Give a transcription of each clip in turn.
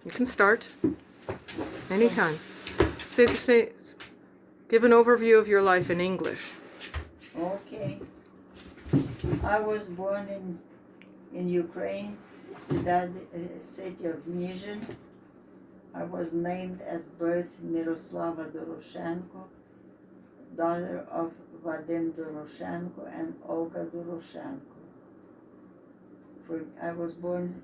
You can start anytime. Give an overview of your life in English. Okay. I was born in Ukraine, city of Nizhyn. I was named at birth Myroslava Doroshenko, daughter of Vadim Doroshenko and Olga Doroshenko. I was born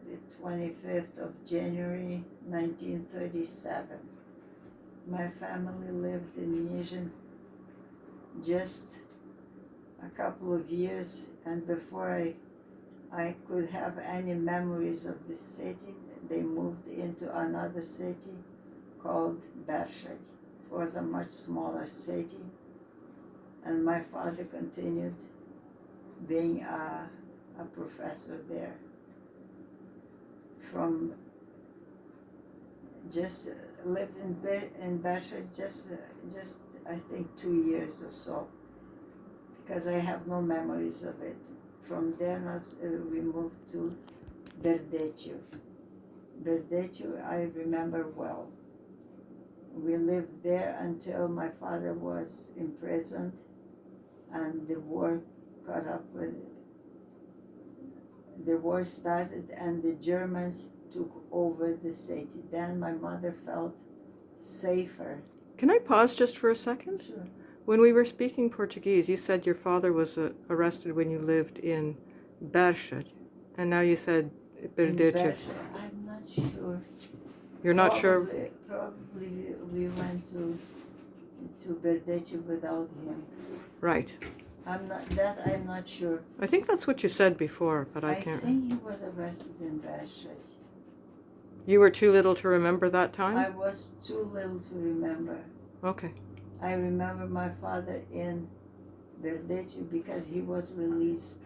the 25th of January 1937. My family lived in Nizhyn just a couple of years, and before I could have any memories of the city, they moved into another city called Bershad. It was a much smaller city, and my father continued being a professor there. From just lived in Bershad just I think 2 years or so, because I have no memories of it. From there we moved to Berdechev. Berdechev I remember well. We lived there until my father was imprisoned and the war caught up with. The war started and the Germans took over the city. Then my mother felt safer. Can I pause just for a second? Sure. When we were speaking Portuguese, you said your father was arrested when you lived in Bershad, and now you said Berdechev. I'm not sure. You're not sure? Probably we went to Berdechev without him. Right. I'm not sure. I think that's what you said before, but I can't. I think he was arrested in Bershad. You were too little to remember that time? I was too little to remember. Okay. I remember my father in Berdechev because he was released.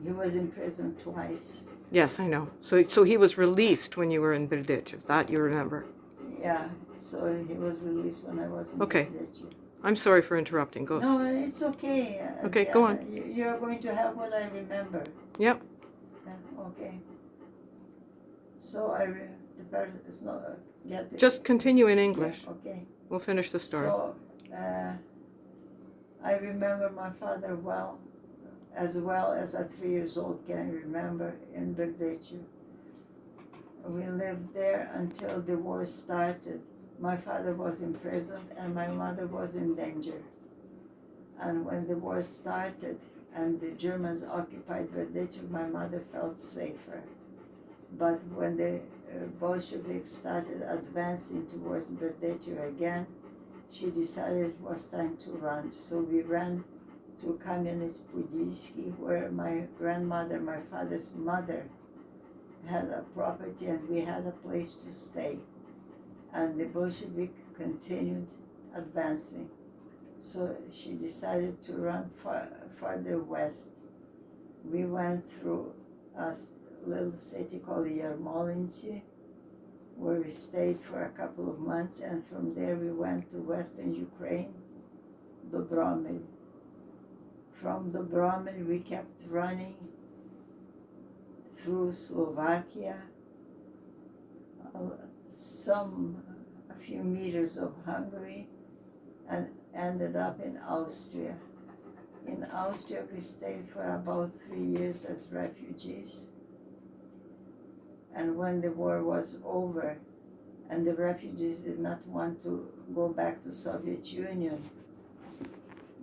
He was in prison twice. Yes, I know. So he was released when you were in Berdechev. That you remember? Yeah, so he was released when I was in Berdechev. I'm sorry for interrupting. Go. No, it's okay. Okay, go on. You're going to have what I remember. Yep. Okay. So Just continue in English. Yeah, okay. We'll finish the story. So I remember my father well as a 3 years old can remember in Berdechev. We lived there until the war started. My father was imprisoned and my mother was in danger. And when the war started and the Germans occupied Berdechev, my mother felt safer. But when the Bolsheviks started advancing towards Berdechev again, she decided it was time to run. So we ran to Kamenets-Podilsky, where my grandmother, my father's mother, had a property and we had a place to stay. And the Bolshevik continued advancing. So she decided to run farther west. We went through a little city called Yarmolinci, where we stayed for a couple of months, and from there we went to western Ukraine, Dobromir. From Dobromir we kept running through Slovakia, a few meters of Hungary, and ended up in Austria. In Austria we stayed for about 3 years as refugees. And when the war was over and the refugees did not want to go back to Soviet Union,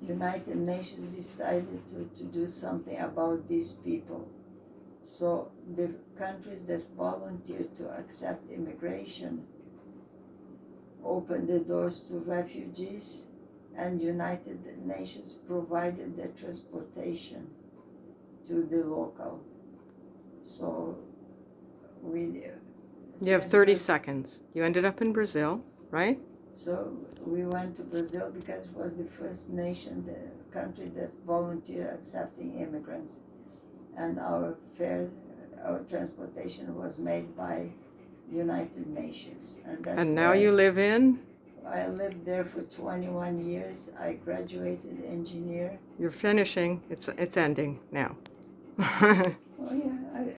United Nations decided to do something about these people. So the countries that volunteered to accept immigration opened the doors to refugees, and United Nations provided the transportation to the local. So you have 30 seconds. You ended up in Brazil, right? So we went to Brazil because it was the first nation, the country that volunteered accepting immigrants. And our transportation was made by United Nations. And now you live in? I lived there for 21 years. I graduated engineer. You're finishing. It's ending now.